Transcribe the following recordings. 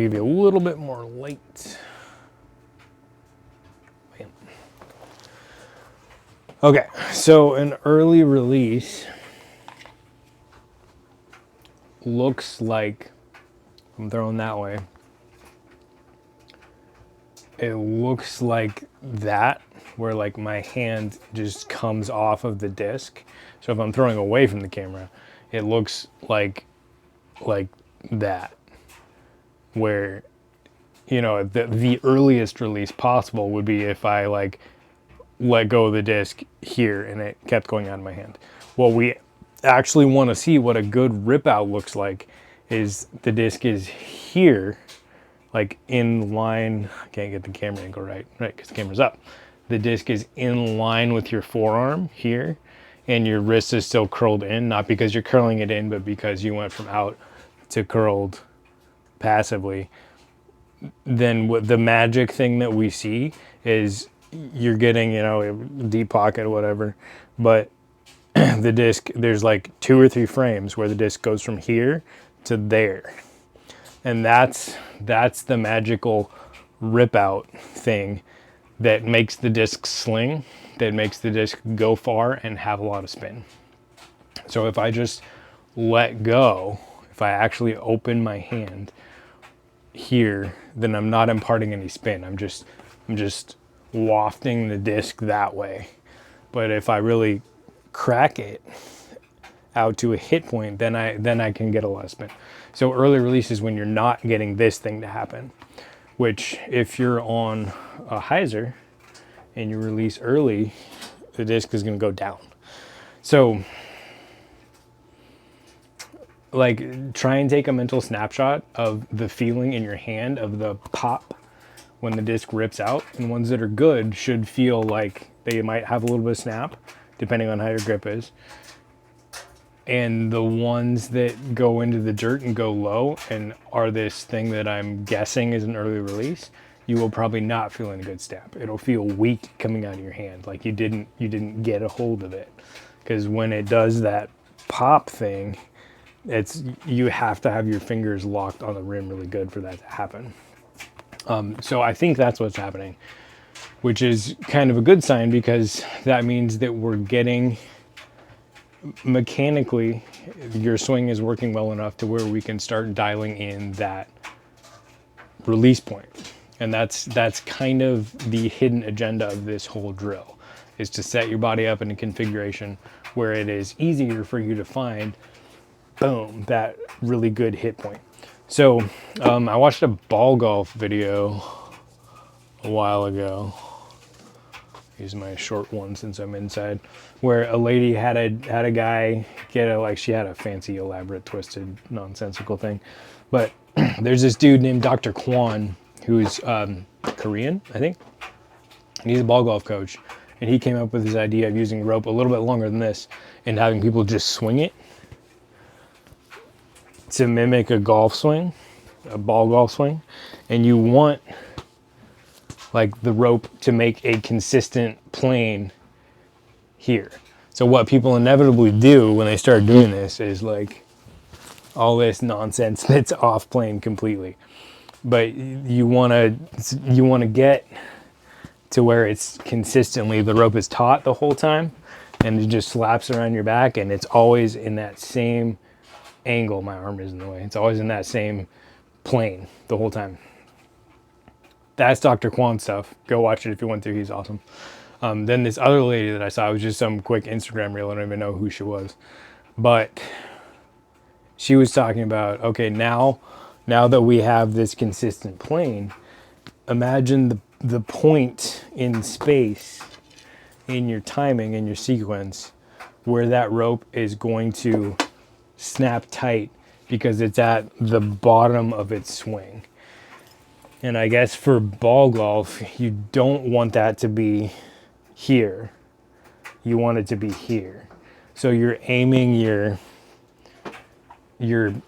Give you a little bit more light. Bam. Okay, so an early release looks like, I'm throwing that way, it looks like that, where like my hand just comes off of the disc. So if I'm throwing away from the camera, it looks like that, where, you know, the earliest release possible would be if I like let go of the disc here and it kept going out of my hand. What we actually want to see, what a good rip out looks like, is the disc is here, like in line. I can't get the camera angle right, because the camera's up. The disc is in line with your forearm here, and your wrist is still curled in, not because you're curling it in, but because you went from out to curled passively. Then what the magic thing that we see is you're getting, you know, a deep pocket or whatever, but the disc, there's like 2 or 3 frames where the disc goes from here to there. And that's the magical rip out thing that makes the disc sling, that makes the disc go far and have a lot of spin. So if I just let go, if I actually open my hand here, then I'm not imparting any spin. I'm just wafting the disc that way. But if I really crack it out to a hit point, then I can get a lot of spin. So early release is when you're not getting this thing to happen, which if you're on a hyzer and you release early, the disc is going to go down. So like, try and take a mental snapshot of the feeling in your hand of the pop when the disc rips out. And ones that are good should feel like they might have a little bit of snap, depending on how your grip is. And the ones that go into the dirt and go low and are this thing that I'm guessing is an early release, you will probably not feel any good snap. It'll feel weak coming out of your hand, like you didn't get a hold of it. Because when it does that pop thing, you have to have your fingers locked on the rim really good for that to happen. So I think that's what's happening, which is kind of a good sign, because that means that we're getting, mechanically, your swing is working well enough to where we can start dialing in that release point. And that's kind of the hidden agenda of this whole drill, is to set your body up in a configuration where it is easier for you to find, boom, that really good hit point. So I watched a ball golf video a while ago. Use my short one since I'm inside, where a lady had a guy get she had a fancy, elaborate, twisted, nonsensical thing. But there's this dude named Dr. Kwon, who's Korean, I think. And he's a ball golf coach. And he came up with this idea of using rope a little bit longer than this and having people just swing it to mimic a golf swing, a ball golf swing. And you want like the rope to make a consistent plane here. So what people inevitably do when they start doing this is like all this nonsense that's off plane completely. But you want to get to where it's consistently, the rope is taut the whole time and it just slaps around your back and it's always in that same angle. My arm is in the way. It's always in that same plane the whole time. That's Dr. Kwon stuff. Go watch it if you want to. He's awesome. Then this other lady that I saw, was just some quick Instagram reel. I don't even know who she was. But she was talking about, okay, now that we have this consistent plane, imagine the point in space, in your timing, in your sequence, where that rope is going to snap tight because it's at the bottom of its swing. And I guess for ball golf, you don't want that to be here. You want it to be here. So you're aiming your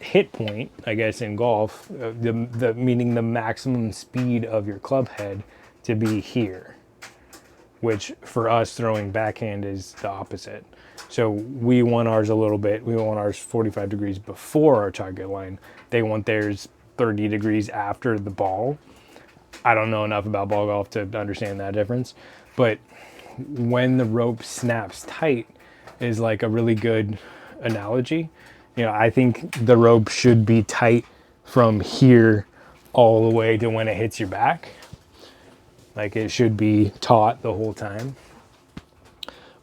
hit point, I guess, in golf, meaning the maximum speed of your club head, to be here, which for us throwing backhand is the opposite. So we want ours 45 degrees before our target line. They want theirs 30 degrees after the ball. I don't know enough about ball golf to understand that difference, but when the rope snaps tight is like a really good analogy. You know, I think the rope should be tight from here all the way to when it hits your back. Like it should be taut the whole time.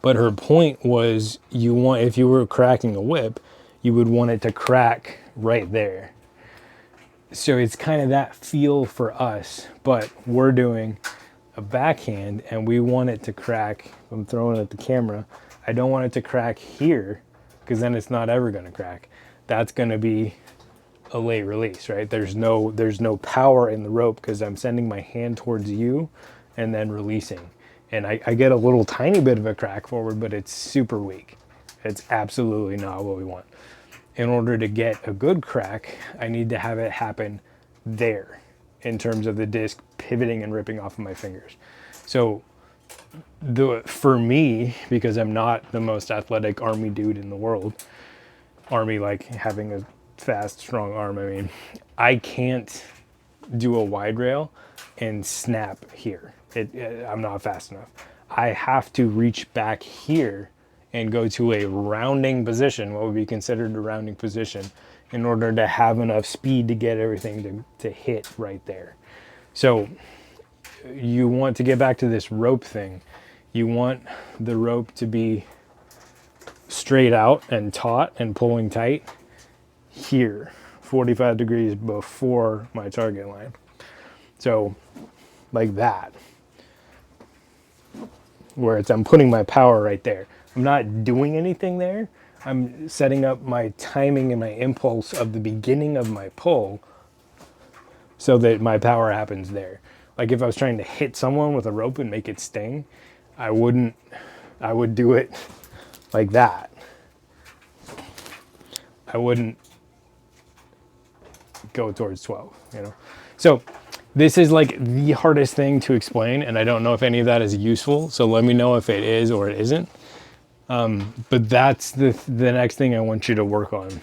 But her point was, you want, if you were cracking a whip, you would want it to crack right there. So it's kind of that feel for us, but we're doing a backhand and we want it to crack. I'm throwing it at the camera. I don't want it to crack here because then it's not ever going to crack. That's going to be a late release, right? There's no power in the rope because I'm sending my hand towards you and then releasing. And I get a little tiny bit of a crack forward, but it's super weak. It's absolutely not what we want. In order to get a good crack, I need to have it happen there in terms of the disc pivoting and ripping off of my fingers. So for me, because I'm not the most athletic army dude in the world, army like having a fast, strong arm, I mean, I can't do a wide rail and snap here. I'm not fast enough. I have to reach back here and go to a rounding position, what would be considered a rounding position, in order to have enough speed to get everything to hit right there. So you want to get back to this rope thing. You want the rope to be straight out and taut and pulling tight here, 45 degrees before my target line. So like that, where I'm putting my power right there. I'm not doing anything there. I'm setting up my timing and my impulse of the beginning of my pull so that my power happens there. Like if I was trying to hit someone with a rope and make it sting, I would do it like that. I wouldn't go towards 12, you know? So this is like the hardest thing to explain, and I don't know if any of that is useful, so let me know if it is or it isn't. But that's the next thing I want you to work on,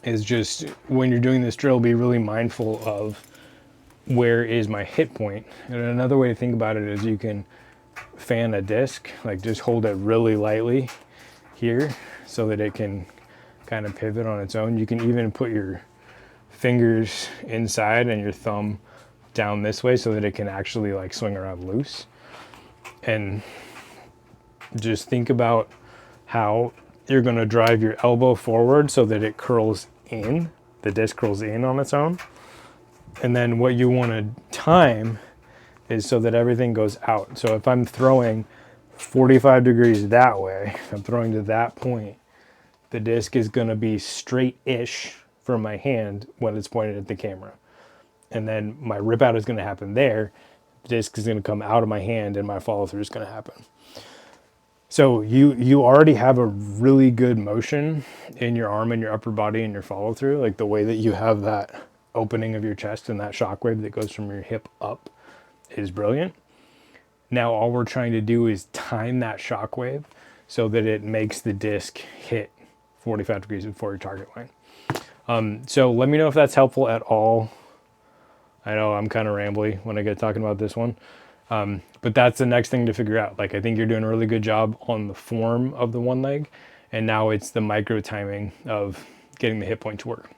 is just when you're doing this drill, be really mindful of where is my hit point. And another way to think about it is you can fan a disc, like just hold it really lightly here so that it can kind of pivot on its own. You can even put your fingers inside and your thumb down this way so that it can actually like swing around loose. And just think about how you're going to drive your elbow forward so that it curls in, the disc curls in on its own. And then what you want to time is so that everything goes out. So if I'm throwing 45 degrees that way, I'm throwing to that point, the disc is going to be straight-ish from my hand when it's pointed at the camera. And then my rip out is going to happen there. The disc is going to come out of my hand and my follow through is going to happen. So you already have a really good motion in your arm and your upper body and your follow through, like the way that you have that opening of your chest and that shockwave that goes from your hip up is brilliant. Now all we're trying to do is time that shockwave so that it makes the disc hit 45 degrees before your target line. So let me know if that's helpful at all. I know I'm kind of rambly when I get talking about this one. But that's the next thing to figure out. Like, I think you're doing a really good job on the form of the one leg, and now it's the micro timing of getting the hit point to work.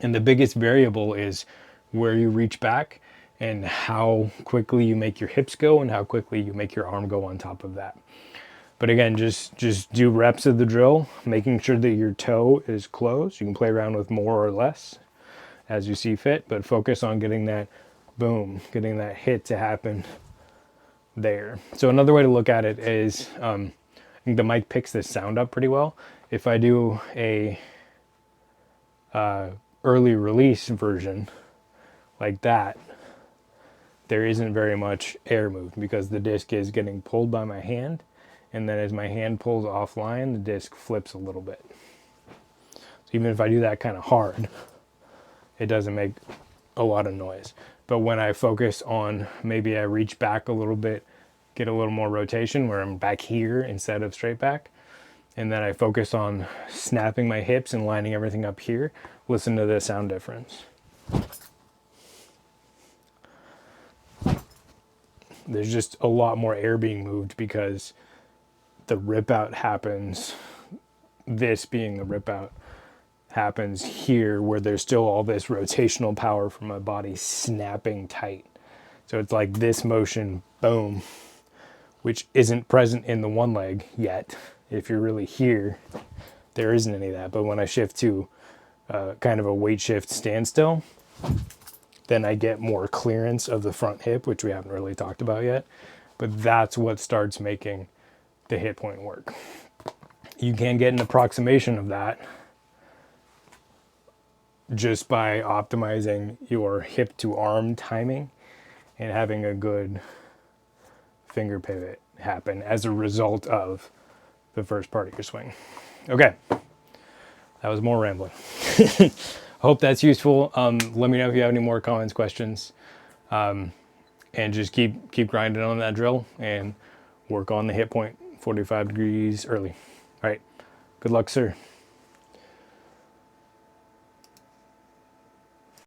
And the biggest variable is where you reach back and how quickly you make your hips go and how quickly you make your arm go on top of that. But again, just do reps of the drill, making sure that your toe is closed. You can play around with more or less as you see fit, but focus on getting that boom, getting that hit to happen there. So another way to look at it is, I think the mic picks this sound up pretty well. If I do a early release version like that, there isn't very much air moved because the disc is getting pulled by my hand, and then as my hand pulls offline, the disc flips a little bit. So even if I do that kind of hard, it doesn't make a lot of noise. But when I focus on, maybe I reach back a little bit, get a little more rotation where I'm back here instead of straight back, and then I focus on snapping my hips and lining everything up here, listen to the sound difference. There's just a lot more air being moved because the rip out happens, this being the rip out, happens here where there's still all this rotational power from my body snapping tight. So it's like this motion, boom, which isn't present in the one leg yet. If you're really here, there isn't any of that. But when I shift to kind of a weight shift standstill, then I get more clearance of the front hip, which we haven't really talked about yet. But that's what starts making the hit point work. You can get an approximation of that just by optimizing your hip to arm timing and having a good finger pivot happen as a result of the first part of your swing. Okay, that was more rambling. Hope that's useful. Let me know if you have any more comments, questions, and just keep grinding on that drill and work on the hit point 45 degrees early. All right, good luck, sir.